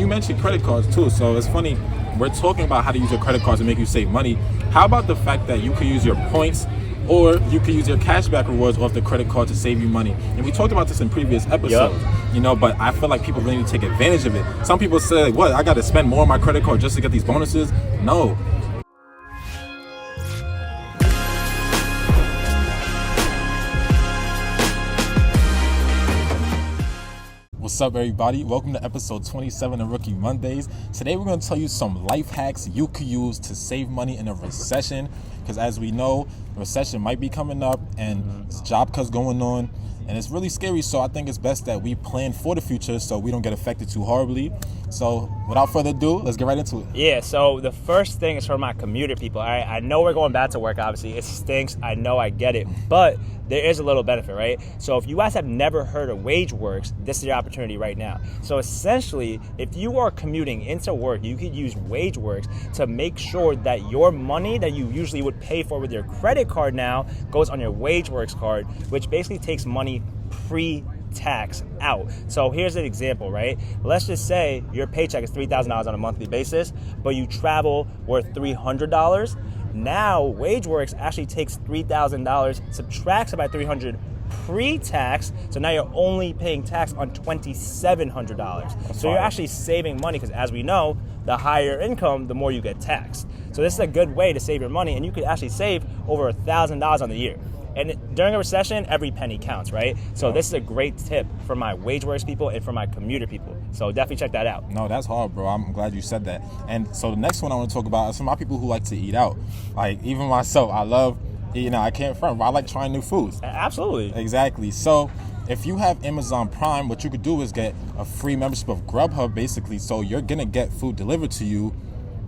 you mentioned credit cards too, so it's funny. We're talking about how to use your credit cards to make you save money. How about the fact that you could use your points or you could use your cashback rewards off the credit card to save you money? And we talked about this in previous episodes, but I feel like people really need to take advantage of it. Some people say, what, I got to spend more on my credit card just to get these bonuses? No. What's up, everybody? Welcome to episode 27 of Rookie Mondays. Today we're going to tell you some life hacks you could use to save money in a recession, because as we know, the recession might be coming up and there's job cuts going on and it's really scary. So I think it's best that we plan for the future so we don't get affected too horribly. So without further ado, let's get right into it. Yeah, so the first thing is for my commuter people. I know we're going back to work, obviously. It stinks. I know, I get it. But there is a little benefit, right? So if you guys have never heard of WageWorks, this is your opportunity right now. So essentially, if you are commuting into work, you could use WageWorks to make sure that your money that you usually would pay for with your credit card now goes on your WageWorks card, which basically takes money pre-tax out. So here's an example, right? Let's just say your paycheck is $3,000 on a monthly basis, but you travel worth $300. Now, WageWorks actually takes $3,000, subtracts it by $300 pre-tax, so now you're only paying tax on $2,700. So you're actually saving money, because as we know, the higher income, the more you get taxed. So this is a good way to save your money, and you could actually save over $1,000 on the year. And during a recession, every penny counts, right? So this is a great tip for my WageWorks people and for my commuter people. So definitely check that out. No, that's hard, bro. I'm glad you said that. And so the next one I want to talk about is for my people who like to eat out. Like, even myself, I love, I can't front, I like trying new foods. Absolutely. Exactly. So if you have Amazon Prime, what you could do is get a free membership of GrubHub, basically. So you're going to get food delivered to you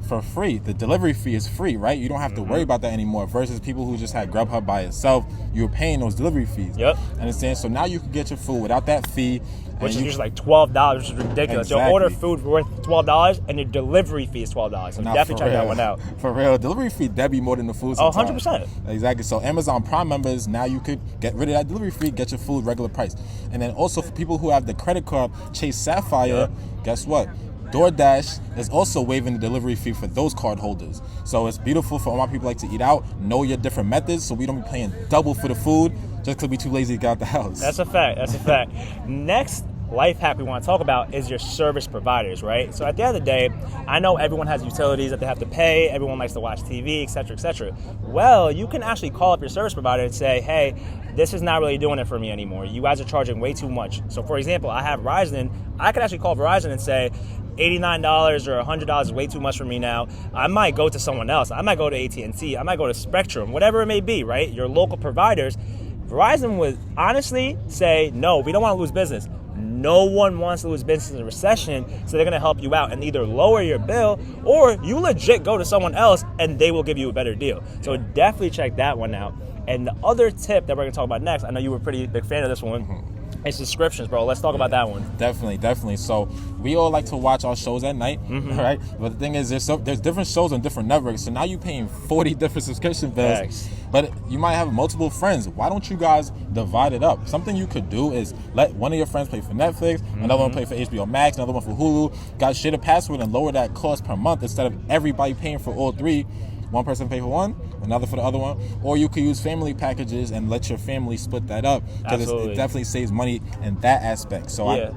for free. The delivery fee is free, right? You don't have to worry about that anymore, versus people who just had GrubHub by itself. You were paying those delivery fees. Yep. Understand? So now you can get your food without that fee. Which is usually like $12, which is ridiculous. Exactly. You'll order food worth $12 and your delivery fee is $12. So definitely check that one out. For real. Delivery fee, that'd be more than the food sometimes. 100%. Exactly. So Amazon Prime members, now you could get rid of that delivery fee, get your food regular price. And then also for people who have the credit card Chase Sapphire, guess what? DoorDash is also waiving the delivery fee for those card holders. So it's beautiful for all my people who like to eat out. Know your different methods so we don't be paying double for the food just because we're too lazy to get out the house. That's a fact. That's a fact. Next life hack we want to talk about is your service providers, right? So at the end of the day, I know everyone has utilities that they have to pay. Everyone likes to watch TV, et cetera, et cetera. Well, you can actually call up your service provider and say, hey, this is not really doing it for me anymore. You guys are charging way too much. So for example, I have Verizon. I could actually call Verizon and say, $89 or $100 is way too much for me now. I might go to someone else. I might go to AT&T. I might go to Spectrum, whatever it may be, right? Your local providers. Verizon would honestly say, no, we don't want to lose business. No one wants to lose business in a recession, so they're going to help you out and either lower your bill or you legit go to someone else and they will give you a better deal. So definitely check that one out. And the other tip that we're going to talk about next, I know you were a pretty big fan of this one, is subscriptions, bro. Let's talk about that one. Definitely. So we all like to watch our shows at night, right? But the thing is, there's different shows on different networks. So now you're paying 40 different subscription bills. Thanks. But you might have multiple friends. Why don't you guys divide it up? Something you could do is let one of your friends pay for Netflix, another one pay for HBO Max, another one for Hulu. Guys, share the password and lower that cost per month instead of everybody paying for all three. One person pay for one, another for the other one. Or you could use family packages and let your family split that up, because it definitely saves money in that aspect. So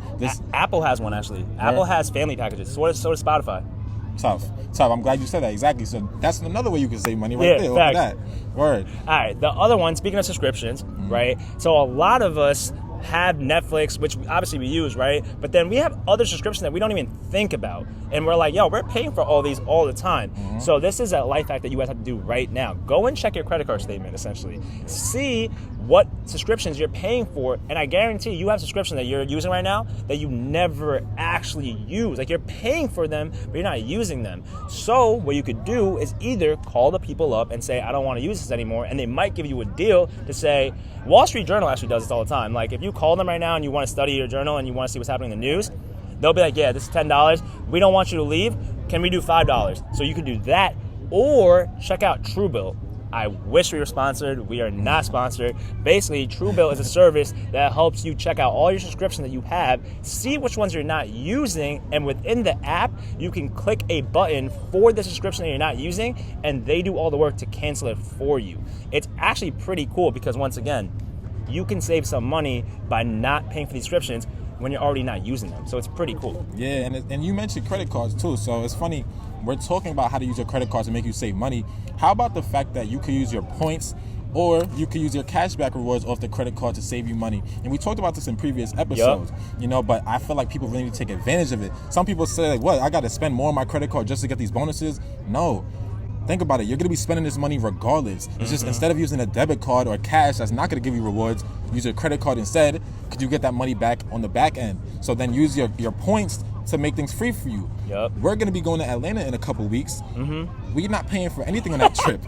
Apple has one, actually. Right. Apple has family packages. So does Spotify. Tough. I'm glad you said that. Exactly. So that's another way you can save money right there. Over that. Word. All right. The other one, speaking of subscriptions, right? So a lot of us have Netflix, which obviously we use, right? But then we have other subscriptions that we don't even think about. And we're like, yo, we're paying for all these all the time. So this is a life hack that you guys have to do right now. Go and check your credit card statement, essentially. See what subscriptions you're paying for, and I guarantee you have subscriptions that you're using right now that you never actually use. Like, you're paying for them, but you're not using them. So what you could do is either call the people up and say, I don't want to use this anymore, and they might give you a deal to say, Wall Street Journal actually does this all the time. Like, if you call them right now and you want to study your journal and you want to see what's happening in the news, they'll be like, yeah, this is $10. We don't want you to leave. Can we do $5? So you could do that, or check out Truebill. I wish we were sponsored. We are not sponsored. Basically, Truebill is a service that helps you check out all your subscriptions that you have, see which ones you're not using, and within the app, you can click a button for the subscription that you're not using, and they do all the work to cancel it for you. It's actually pretty cool because, once again, you can save some money by not paying for these subscriptions when you're already not using them. So it's pretty cool. Yeah, and you mentioned credit cards too. So it's funny, we're talking about how to use your credit cards to make you save money. How about the fact that you could use your points or you could use your cashback rewards off the credit card to save you money? And we talked about this in previous episodes, but I feel like people really need to take advantage of it. Some people say, like, what, I got to spend more on my credit card just to get these bonuses? No. Think about it. You're going to be spending this money regardless. It's just instead of using a debit card or cash that's not going to give you rewards, use your credit card instead, because you get that money back on the back end. So then use your points to make things free for you. We're going to be going to Atlanta in a couple weeks. We're not paying for anything on that trip.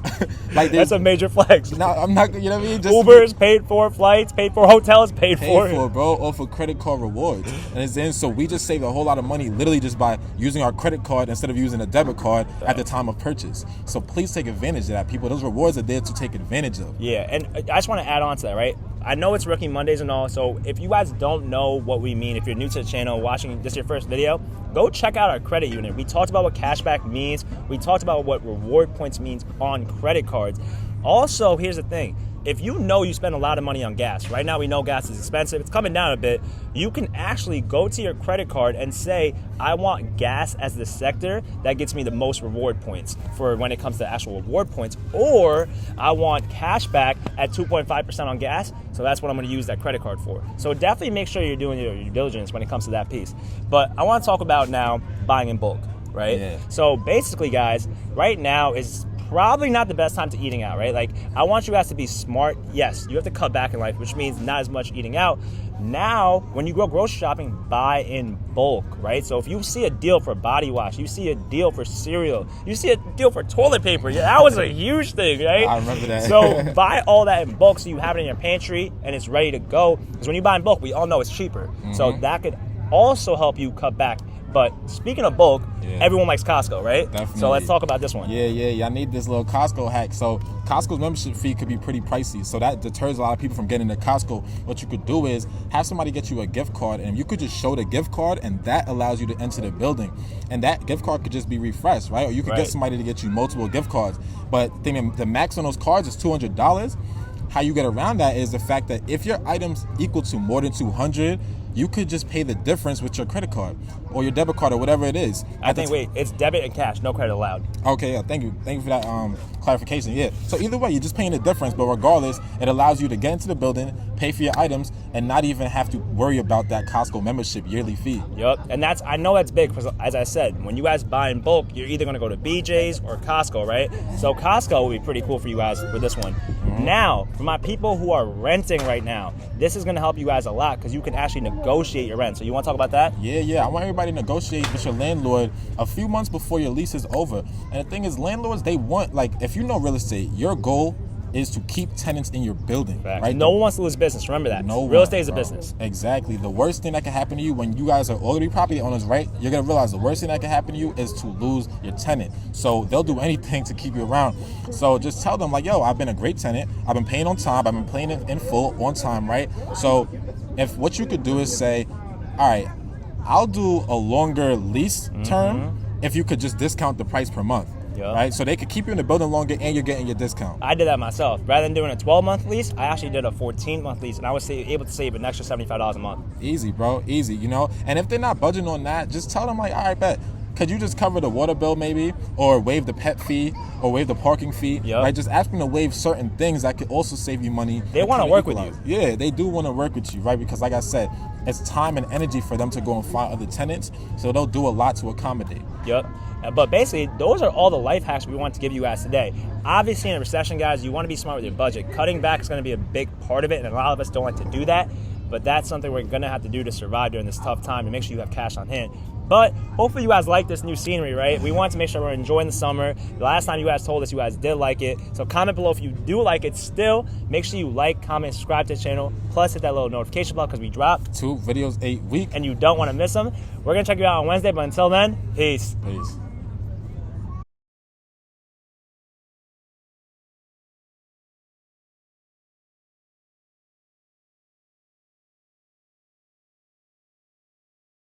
Like that's a major flex. No, I'm not, you know what I mean? Just Ubers paid for, flights paid for, hotels paid for, bro, off of credit card rewards. And it's in, so we just saved a whole lot of money literally just by using our credit card instead of using a debit card at the time of purchase. So please take advantage of that, people. Those rewards are there to take advantage of. Yeah, and I just want to add on to that, right? I know it's Rookie Mondays and all, so if you guys don't know what we mean, if you're new to the channel, watching this your first video, go check out our credit unit. We talked about what cashback means. We talked about what reward points means on credit cards. Also, here's the thing. If you know you spend a lot of money on gas, right now we know gas is expensive, it's coming down a bit, you can actually go to your credit card and say, I want gas as the sector that gets me the most reward points for when it comes to actual reward points, or I want cash back at 2.5% on gas, so that's what I'm gonna use that credit card for. So definitely make sure you're doing your due diligence when it comes to that piece. But I wanna talk about now buying in bulk, right? Yeah. So basically, guys, right now is probably not the best time to eating out, right? Like, I want you guys to be smart. Yes, you have to cut back in life, which means not as much eating out. Now, when you go grocery shopping, buy in bulk, right? So if you see a deal for body wash, you see a deal for cereal, you see a deal for toilet paper, that was a huge thing, right? I remember that. So buy all that in bulk so you have it in your pantry and it's ready to go. Because when you buy in bulk, we all know it's cheaper. So that could also help you cut back. But speaking of bulk, everyone likes Costco, right? Definitely. So let's talk about this one. Yeah. I need this little Costco hack. So Costco's membership fee could be pretty pricey. So that deters a lot of people from getting to Costco. What you could do is have somebody get you a gift card, and you could just show the gift card, and that allows you to enter the building. And that gift card could just be refreshed, right? Or you could get somebody to get you multiple gift cards. But the max on those cards is $200. How you get around that is the fact that if your items equal to more than 200, you could just pay the difference with your credit card or your debit card or whatever it is. Wait, it's debit and cash, no credit allowed. Okay, yeah, thank you for that clarification. Yeah, so either way, you're just paying the difference, but regardless, it allows you to get into the building, pay for your items, and not even have to worry about that Costco membership yearly fee. Yep, and I know that's big because, as I said, when you guys buy in bulk, you're either going to go to BJ's or Costco, right? So Costco will be pretty cool for you guys with this one. Now, for my people who are renting right now, this is going to help you guys a lot because you can actually negotiate your rent. So you want to talk about that? Yeah. I want everybody to negotiate with your landlord a few months before your lease is over. And the thing is, landlords, they want, like, if you know real estate, your goal is to keep tenants in your building, right? No one wants to lose business. Remember that. Real estate is a business. Exactly. The worst thing that can happen to you when you guys are already property owners, right? You're going to realize the worst thing that can happen to you is to lose your tenant. So they'll do anything to keep you around. So just tell them, like, yo, I've been a great tenant. I've been paying on time. I've been paying it in full on time, right? So if what you could do is say, all right, I'll do a longer lease term if you could just discount the price per month. Right, so they could keep you in the building longer, and you're getting your discount. I did that myself. Rather than doing a 12-month lease, I actually did a 14-month lease, and I was able to save an extra $75 a month. Easy, bro, easy. You know, and if they're not budging on that, just tell them, like, all right, bet. Could you just cover the water bill maybe, or waive the pet fee, or waive the parking fee? Right, just ask them to waive certain things that could also save you money. They want to work with you. Yeah, they do want to work with you, right? Because like I said, it's time and energy for them to go and find other tenants, so they'll do a lot to accommodate. But basically, those are all the life hacks we want to give you guys today. Obviously, in a recession, guys, you want to be smart with your budget. Cutting back is going to be a big part of it, and a lot of us don't like to do that. But that's something we're going to have to do to survive during this tough time, to make sure you have cash on hand. But hopefully you guys like this new scenery, right? We want to make sure we're enjoying the summer. The last time you guys told us you guys did like it. So comment below if you do like it still. Make sure you like, comment, subscribe to the channel. Plus hit that little notification bell because we drop 2 videos a week. And you don't want to miss them. We're going to check you out on Wednesday. But until then, peace. Peace.